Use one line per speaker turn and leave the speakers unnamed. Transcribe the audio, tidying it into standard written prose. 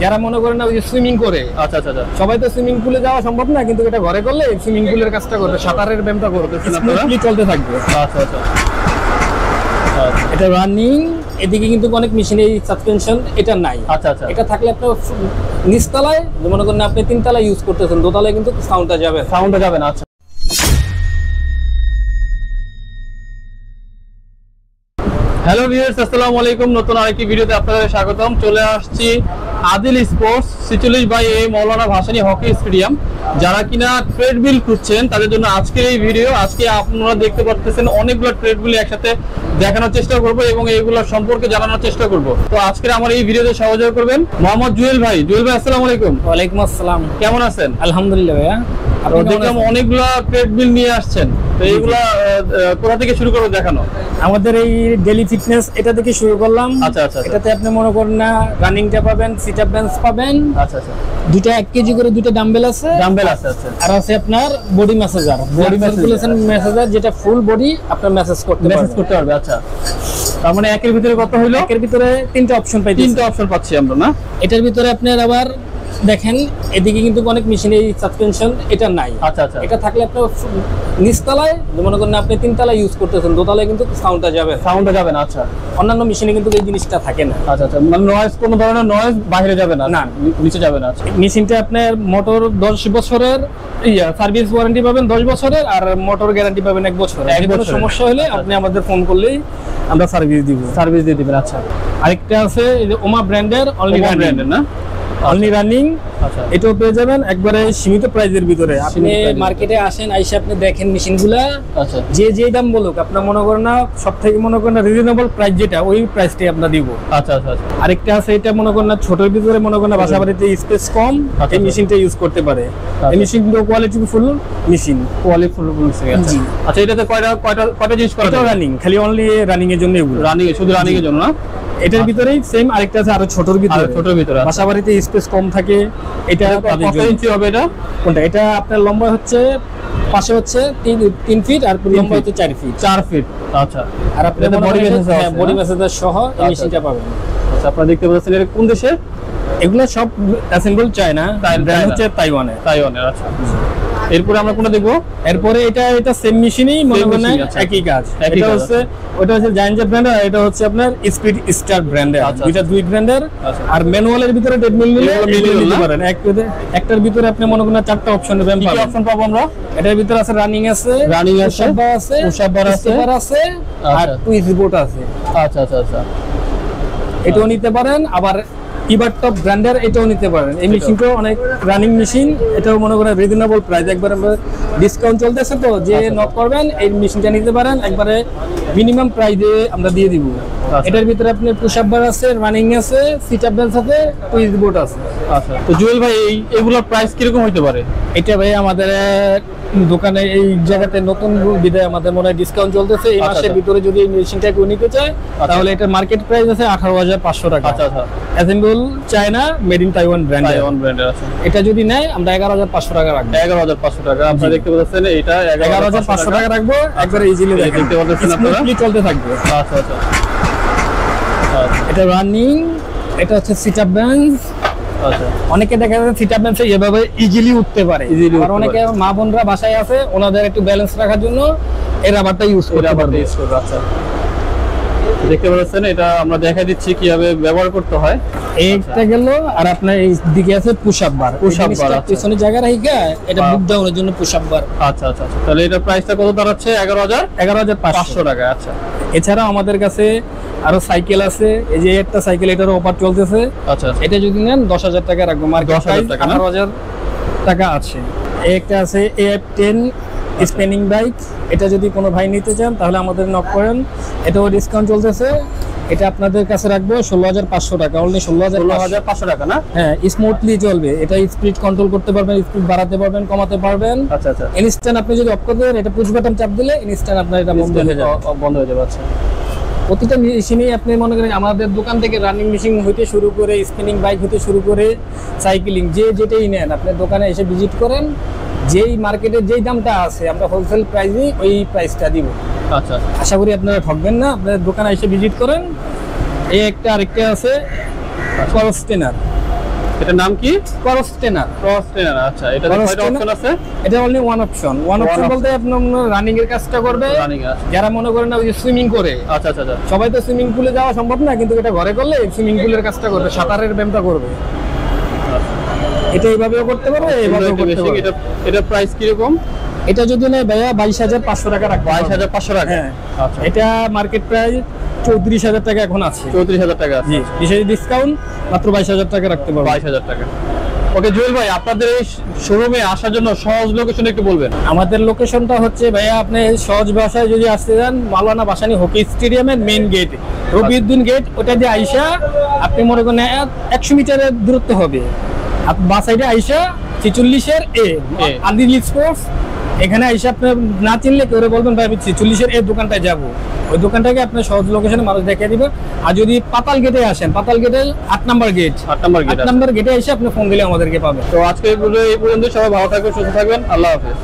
যারা মনে করেন না ওই যে সুইমিং করে,
আচ্ছা আচ্ছা আচ্ছা,
সবাই তো সুইমিং পুলে যাওয়া সম্ভব না, কিন্তু এটা ঘরে করলে সুইমিং পুলের কাজটা করবে, সাঁতারের ব্যায়ামটা করবে, স্মুথলি চলতে থাকবে।
আচ্ছা আচ্ছা,
এটা রানিং। এদিকে কিন্তু অনেক মেশিন এই সাসপেনশন এটা নাই।
আচ্ছা আচ্ছা,
এটা থাকলে আপনার নিচতলায় মনে করেন আপনি তিনতলায় ইউজ করতেছেন, দোতলায় কিন্তু সাউন্ডটা যাবে
না। আচ্ছা, হ্যালো ভিউয়ার্স, আসসালামু আলাইকুম। নতুন আরেকটি ভিডিওতে আপনাদের স্বাগতম। চলে আসছি আদিল স্পোর্টস 46/A মৌলানা ভাসানী হকি স্টেডিয়াম। যারা কিনা ট্রেডমিল খুঁজছেন তাদের জন্য আজকের এই ভিডিও। আজকে আপনারা দেখতে পাচ্ছেন অনেকগুলো ট্রেডমিল একসাথে দেখানোর চেষ্টা করব এবং এইগুলো সম্পর্কে জানানোর চেষ্টা করব। তো আজকে আমার এই ভিডিওতে সহযোগিতা করবেন মোহাম্মদ জুয়েল ভাই। জুয়েল ভাই, আসসালামু আলাইকুম।
ওয়ালাইকুম আসসালাম।
কেমন আছেন?
আলহামদুলিল্লাহ ভাইয়া।
দেখলাম অনেকগুলা ট্রেডমিল নিয়ে আসছেন, তো এইগুলা কোথা থেকে শুরু করবো দেখানো?
আমাদের এই ডেইলি ফিটনেস এটা থেকে শুরু করলাম।
আচ্ছা আচ্ছা,
এটাতে আপনি মনে করেন না রানিংটা পাবেন, সিট আপ বেঞ্চ পাবেন।
আচ্ছা আচ্ছা,
দুইটা 1 কেজি করে দুইটা ডাম্বেল আছে।
আচ্ছা,
আর আছে আপনার বডি ম্যাসাজার, ম্যাসাজার যেটা ফুল বডি আপনার ম্যাসাজ করতে
পারবে। আচ্ছা, তার মানে একের ভিতরে কত হইলো?
একের ভিতরে তিনটা অপশন
পাচ্ছি আমরা না?
এটার ভিতরে আপনার আবার দেখেন এদিকে কিন্তু অনেক মেশিন এই সাসপেনশন এটা নাই।
আচ্ছা আচ্ছা,
এটা থাকলে আপনার নিচতলায় মনে করেন আপনি তিনতলায় ইউজ করতেছেন, দোতলায় কিন্তু সাউন্ডটা যাবে না। আচ্ছা, অন্যান্য মেশিনে কিন্তু এই জিনিসটা থাকে না।
আচ্ছা আচ্ছা, মানে নয়েজ, কোনো ধরনের নয়েজ বাইরে যাবে না, নিচে যাবে না। আচ্ছা,
মেশিনটা আপনার মোটর 10 বছরের সার্ভিস ওয়ারেন্টি পাবেন 10 বছরের, আর মোটর গ্যারান্টি পাবেন 1 বছরের। কোনো সমস্যা হলে আপনি আমাদের ফোন করলেই আমরা সার্ভিস দিয়ে দিবেন। আচ্ছা, আরেকটা আছে এই যে ওমা ব্র্যান্ডের, অনলি ব্র্যান্ডের না, অনলি রানিং।
আচ্ছা,
এটাও পেয়ে যাবেন একবারে সীমিত প্রাইসের ভিতরে। আপনি মার্কেটে আসেন, আইসা আপনি দেখেন মেশিনগুলা।
আচ্ছা,
যে দাম বলুক আপনার মনে করেন না সবথেকে মনে করেন না রিজনেবল প্রাইস যেটা, ওই প্রাইসটাই আমরা দিব।
আচ্ছা আচ্ছা,
আরেকটা আছে এটা মনে করেন না ছোটর ভিতরে মনে করেন না বাসা বাড়িতে স্পেস কম, এই মেশিনটা ইউজ করতে পারে। এই মেশিনগুলো কোয়ালিটি ফুল মেশিন।
আচ্ছা, এটাতে কয়টা জিনিস করা?
এটা রানিং, খালি অনলি রানিং এর জন্য,
শুধু রানিং এর জন্য না?
এটার ভিতরেই সেম আরেকটা আছে আরো ছোটর ভিতরে, বাসা বাড়িতে স্পেস কম থাকে। এটা
কত ইঞ্চি হবে এটা?
কোনটা? এটা আপনার লম্বা হচ্ছে পাশে হচ্ছে 3 ফিট, আর লম্বা হচ্ছে 4 ফিট।
আচ্ছা,
আর আপনি বডি ম্যাসাজার সহ এই মেশিনটা পাবেন।
আচ্ছা, আপনারা দেখতে পাচ্ছেন এটা কোন দেশে?
এগুলো সব অ্যাসেম্বল চায়না, ব্র্যান্ড হচ্ছে তাইওয়ানের।
আচ্ছা, এরপরে আমরা কোনটা দেখবো?
এরপরে এটা সেম মেশিনই, মনে করেন একই কাজ। এটা হচ্ছে ওটা হচ্ছে জায়ান্ট ব্র্যান্ড, আর এটা হচ্ছে আপনার স্পিড স্টার ব্র্যান্ডের। দুইটা দুই ব্র্যান্ডের। আর ম্যানুয়ালের ভিতরে ট্রেডমিল নিতে পারেন। একটার ভিতরে আপনি মনে করেন 4টা অপশন পাবেন।
কি অপশন পাবো আমরা?
এটার ভিতরে আছে রানিং আছে, পুশ-আপ আছে, আর টুইস্ট বোট আছে।
আচ্ছা আচ্ছা আচ্ছা,
এটাও নিতে পারেন। আবার ইভারটপ ব্র্যান্ডের এটাও নিতে পারেন। এই মেশিনটাও অনেক রানিং মেশিন, এটাও মনে করেন রিজনেবল প্রাইস। একবার আমরা ডিসকাউন্ট চলতেছে, তো যে নক করবেন এই মেশিনটা নিতে পারেন, একবারে মিনিমাম প্রাইসে আমরা দিয়ে দিব। এটার ভিতরে আপনি পুশ-আপ বার আছে, রানিং আছে, সিট আপ বেঞ্চ আছে, টুইস্ট বোট আছে।
আচ্ছা, তো জুয়েল ভাই এগুলোর প্রাইস কিরকম হতে পারে?
এটা ভাই আমাদের দোকানে এই জায়গাতে নতুন বিদায় আমাদের মনে হয় ডিসকাউন্ট চলতেছে। এই মাসের ভিতরে যদি এই মেশিনটা কেউ নিতে চায় তাহলে এটার মার্কেট প্রাইস আছে 18,500 টাকা।
আচ্ছা আচ্ছা,
assemble China, made in Taiwan ব্র্যান্ডের
আছে।
এটা যদি নেয় আমরা 11,500 টাকা রাখবো।
11,500 টাকা। আপনারা দেখতে পাচ্ছেন এটা
11,500 টাকা রাখবো, একবারে ইজিলি
দেখতে পাচ্ছেন আপনারা,
স্মুথলি চলতে থাকবে।
আচ্ছা আচ্ছা,
এটা রানিং। এটা হচ্ছে সিট আপ বেঞ্চ।
আচ্ছা,
অনেকে দেখা যায় সিট আপ বেঞ্চে এভাবে ইজিলি উঠতে পারে, আর অনেকে মা বোনরা বাসায় আছে, ওনাদের একটু ব্যালেন্স রাখার জন্য এই রাবারটা ইউজ করতে পারবে।
আচ্ছা, দেখতে পাচ্ছেন এটা আমরা দেখাই দিচ্ছি কিভাবে ব্যবহার করতে হয়।
এইটা গেল। আর আপনার এই দিকে আছে পুশ-আপ বার। পিছনে জায়গা রাখা, এটা বুক ডাউনের জন্য পুশ-আপ বার।
আচ্ছা আচ্ছা, তাহলে এটা প্রাইসটা কত দাঁড়াচ্ছে? 11,500 টাকা। আচ্ছা,
এছাড়াও আমাদের কাছে আরো সাইকেল আছে। এই যে একটা সাইকেল, এটার অফার চলতেছে।
আচ্ছা,
এটা যদি নেন 10,000 টাকা রাখবো, মার্কেট প্রাইস 18,000 টাকা আছে। একটা আছে AF10 স্পিনিং বাইক। এটা যদি কোনো ভাই নিতে চান তাহলে আমাদের নক করেন, এটাও ডিসকাউন্ট চলতেছে। এটা আপনাদের কাছে রাখবো 16,500 টাকা। অনলি
16,500 টাকা না?
হ্যাঁ, স্মুথলি চলবে। এটা স্পিড কন্ট্রোল করতে পারবেন, স্পিড বাড়াতে পারবেন, কমাতে পারবেন।
আচ্ছা আচ্ছা,
ইনস্ট্যান্ট আপনি যদি অফ করে দেন, এটা পুশ বাটন চাপ দিলে ইনস্ট্যান্ট আপনার এটা বন্ধ হয়ে যাবে।
আচ্ছা,
প্রতিটা মেশিনেই আপনি মনে করেন আমাদের দোকান থেকে রানিং মেশিন হইতে শুরু করে, স্পিনিং বাইক হইতে শুরু করে, সাইকেলিং যেটাই নেন আপনার দোকানে এসে ভিজিট করেন। যেই মার্কেটে যেই দামটা আছে আমরা হোলসেল প্রাইসে ওই প্রাইসটা দিব।
আচ্ছা,
আশা করি আপনারা ঠকবেন না। আপনাদের দোকানে এসে ভিজিট করেন। এই একটা আরেকটা আছে ক্রস ট্রেনার।
এটার নাম কি?
Cross trainer.
Cross trainer. আচ্ছা, এটা
Cross
কয়টা
trainer?
অপশন আছে?
এটা only one option. One option
option।
বলতে আপনার রানিং এর কাজটা করবে।
রানিং আছে।
যারা মনে করেন না ওই যে সুইমিং করে,
আচ্ছা আচ্ছা আচ্ছা।
সবাই তো সুইমিং পুলে যাওয়া সম্ভব না, কিন্তু এটা ঘরে করলে সুইমিং পুলের কাজটা করবে, সাঁতারের ব্যায়ামটা করবে। এটা এইভাবেও করতে পারবে, এইভাবেও করতে পারবে।
এটা প্রাইস কি রকম?
এটা যদি নেয় ভাইয়া 22,500 টাকা রাখবে।
22,500 টাকা।
হ্যাঁ।
আচ্ছা,
এটা মার্কেট প্রাইস 34,000 টাকা এখন আছে।
34,000 টাকা আছে।
জি, বিশেষ ডিসকাউন্ট মাত্র 22,000 টাকা রাখতে পারবো।
22,000 টাকা। ওকে জুয়েল ভাই, আপনাদের এই শোরুমে আসার জন্য সহজ লোকেশন একটু বলবেন।
আমাদের লোকেশনটা হচ্ছে ভাইয়া, আপনি সহজ ভাষায় যদি আসতে যান, মাওলানা ভাসানী হকি স্টেডিয়ামের মেইন গেট, রবিউদ্দিন গেট, ওটা দিয়ে আইসা আপনি মনে করেন 100 মিটারের দূরত্ব হবে। বাস সাইডে আইসা 46-এর এ আদিল স্পোর্টস, এখানে আইসা আপনি না চিনলে কেউ বলবেন ভাই আমি 46-এর এ দোকানটায় যাবো, ওই দোকানটাকে আপনার সহজ লোকেশনে মানুষ দেখিয়ে দিবে। আর যদি পাতাল গেটে আসেন, পাতাল গেটে 8 number gate,
8 number gate.
8 number গেটে এসে আপনি ফোন দিলে আমাদেরকে পাবেন।
তো আজকে এই পর্যন্ত, সবাই ভালো থাকবেন, সুস্থ থাকবেন, আল্লাহ হাফেজ।